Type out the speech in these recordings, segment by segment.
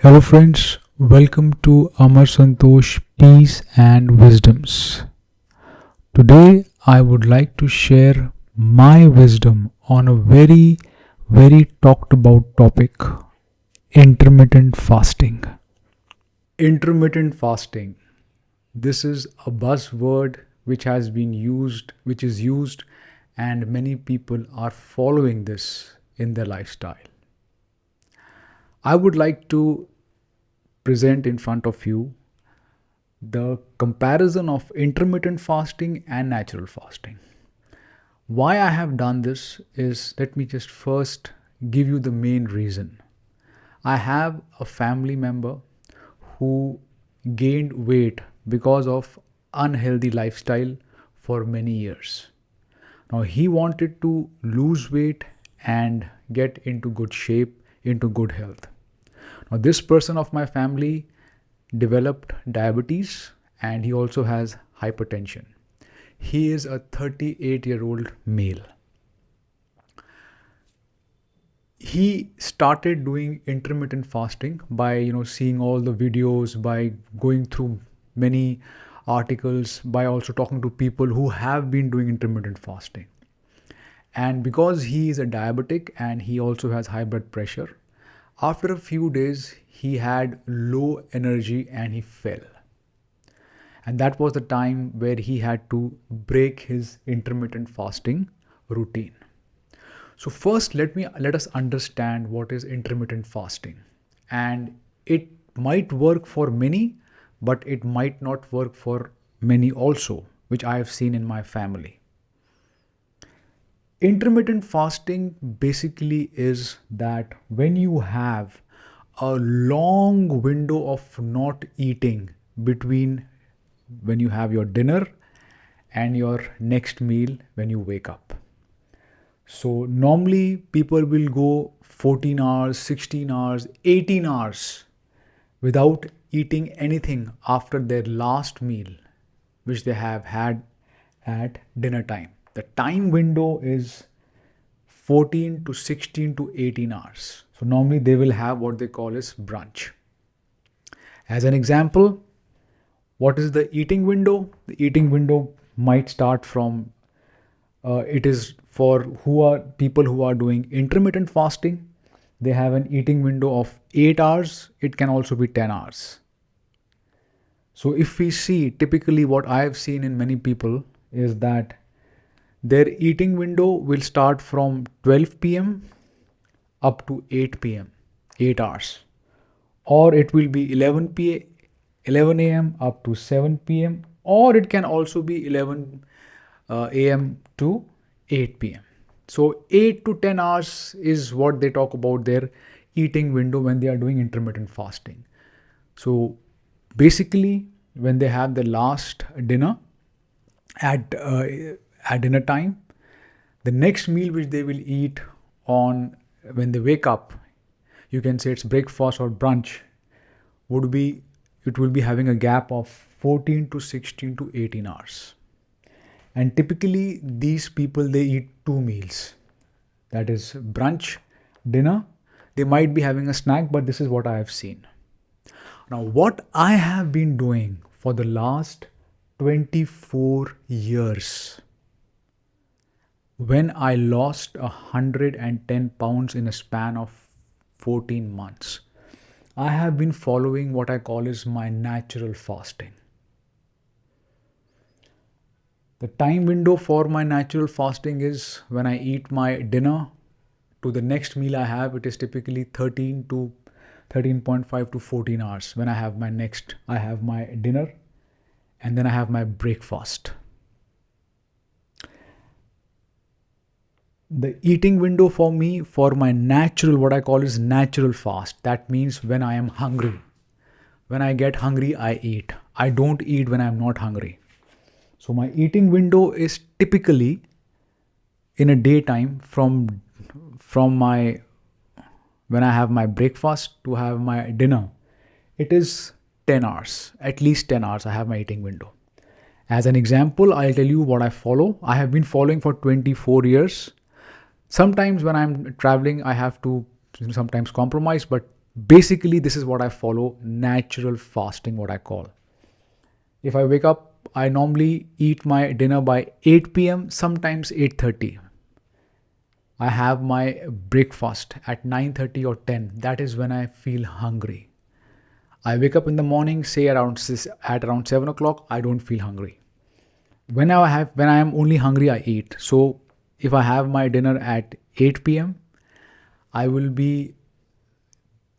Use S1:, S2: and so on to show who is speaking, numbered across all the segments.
S1: Hello friends, welcome to AmarSantosh Peace and Wisdoms. Today I would like to share my wisdom on a very talked about topic, intermittent fasting. Intermittent fasting. This is a buzzword which is used and many people are following this in their lifestyle. I would like to present in front of you the comparison of intermittent fasting and natural fasting. Why I have done this is, let me just first give you the main reason. I have a family member who gained weight because of unhealthy lifestyle for many years. Now he wanted to lose weight and get into good shape, into good health. Now this person of my family developed diabetes and he also has hypertension. He is a 38-year-old male. He started doing intermittent fasting by seeing all the videos, by going through many articles, by also talking to people who have been doing intermittent fasting. And because he is a diabetic and he also has high blood pressure, after a few days he had low energy and he fell. And that was the time where he had to break his intermittent fasting routine. So first let us understand what is intermittent fasting. And it might work for many, but it might not work for many also, which I have seen in my family. Intermittent fasting basically is that when you have a long window of not eating between when you have your dinner and your next meal when you wake up. So normally people will go 14 hours, 16 hours, 18 hours without eating anything after their last meal, which they have had at dinner time. The time window is 14 to 16 to 18 hours. So normally they will have what they call as brunch. As an example, what is the eating window? The eating window might start from, it is for people who are doing intermittent fasting. They have an eating window of 8 hours. It can also be 10 hours. So if we see, typically what I have seen in many people is that their eating window will start from 12 p.m. up to 8 p.m., 8 hours. Or it will be 11 a.m. up to 7 p.m. Or it can also be 11 a.m. to 8 p.m. So 8 to 10 hours is what they talk about their eating window when they are doing intermittent fasting. So basically when they have the last dinner at dinner time, the next meal which they will eat on when they wake up, you can say it's breakfast or brunch, it will be having a gap of 14 to 16 to 18 hours. And typically these people, they eat two meals. That is brunch, dinner. They might be having a snack, but this is what I have seen. Now, what I have been doing for the last 24 years, when I lost 110 pounds in a span of 14 months, I have been following what I call is my natural fasting. The time window for my natural fasting is when I eat my dinner to the next meal I have. It is typically 13.5 to 14 hours when I have my dinner and then I have my breakfast. The eating window for me, for my natural, what I call is natural fast. That means when I am hungry. When I get hungry, I eat. I don't eat when I'm not hungry. So my eating window is typically in a daytime from when I have my breakfast to have my dinner. It is 10 hours, at least 10 hours I have my eating window. As an example, I'll tell you what I follow. I have been following for 24 years. Sometimes when I'm traveling, I have to sometimes compromise, but Basically, this is what I follow, natural fasting, what I call. If I wake up, I normally eat my dinner by 8 p.m., sometimes 8:30. I have my breakfast at 9:30 or 10. That is when I feel hungry. I wake up in the morning, say at around 7 o'clock, I don't feel hungry. When I am only hungry, I eat. So if I have my dinner at 8 p.m., I will be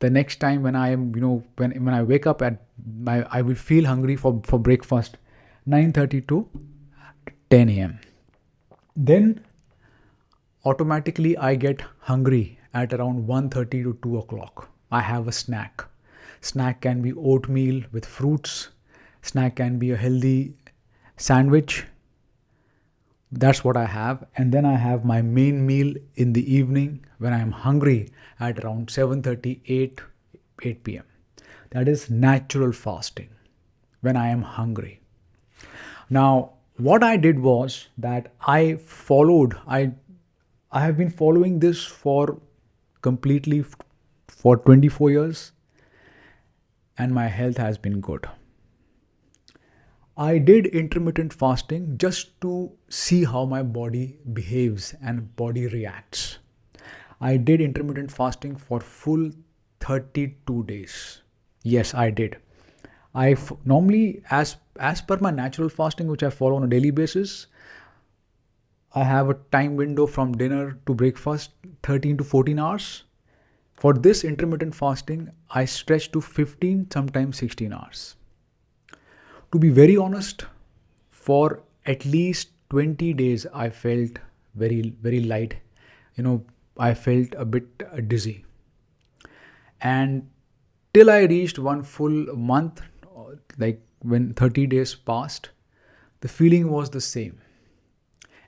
S1: the next time when I am, when I wake up I will feel hungry for breakfast 9:30 to 10 a.m. Then automatically I get hungry at around 1:30 to 2 o'clock. I have a snack. Snack can be oatmeal with fruits. Snack can be a healthy sandwich. That's what I have. And then I have my main meal in the evening when I am hungry at around 7:30, 8 p.m. That is natural fasting when I am hungry. Now, what I did was that I have been following this for completely for 24 years, and my health has been good. I did intermittent fasting just to see how my body behaves and body reacts. I did intermittent fasting for full 32 days. Yes, I did. Normally, as per my natural fasting, which I follow on a daily basis, I have a time window from dinner to breakfast 13 to 14 hours. For this intermittent fasting, I stretch to 15, sometimes 16 hours. To be very honest, for at least 20 days, I felt very, very light. I felt a bit dizzy. And till I reached one full month, like when 30 days passed, the feeling was the same.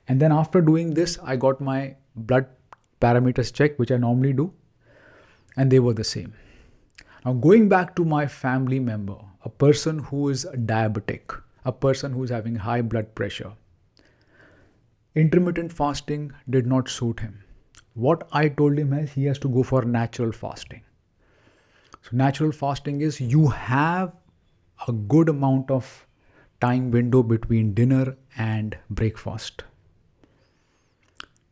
S1: And then after doing this, I got my blood parameters checked, which I normally do, and they were the same. Now, going back to my family member, a person who is diabetic, a person who is having high blood pressure, intermittent fasting did not suit him. What I told him is he has to go for natural fasting. So, natural fasting is you have a good amount of time window between dinner and breakfast.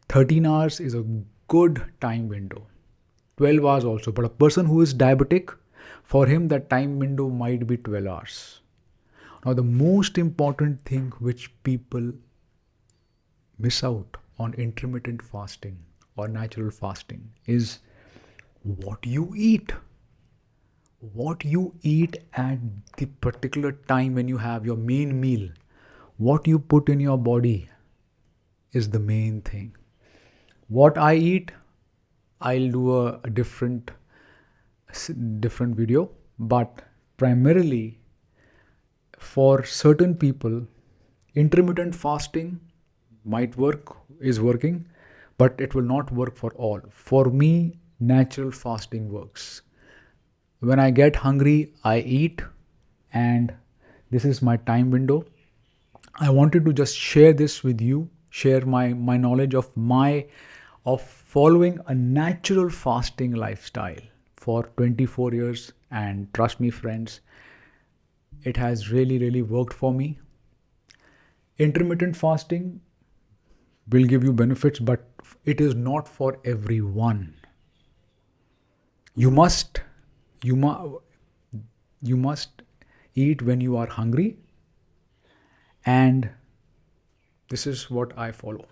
S1: 13 hours is a good time window. 12 hours also. But a person who is diabetic, for him that time window might be 12 hours. Now, the most important thing which people miss out on intermittent fasting or natural fasting is what you eat. What you eat at the particular time when you have your main meal, what you put in your body is the main thing. What I eat, I'll do a different video, but primarily for certain people, intermittent fasting is working, but it will not work for all. For me, natural fasting works. When I get hungry, I eat, and this is my time window. I wanted to just share this with you, share my knowledge of following a natural fasting lifestyle for 24 years, and trust me friends, it has really, really worked for me. Intermittent fasting will give you benefits, but it is not for everyone. You must you mu- you must eat when you are hungry, and this is what I follow.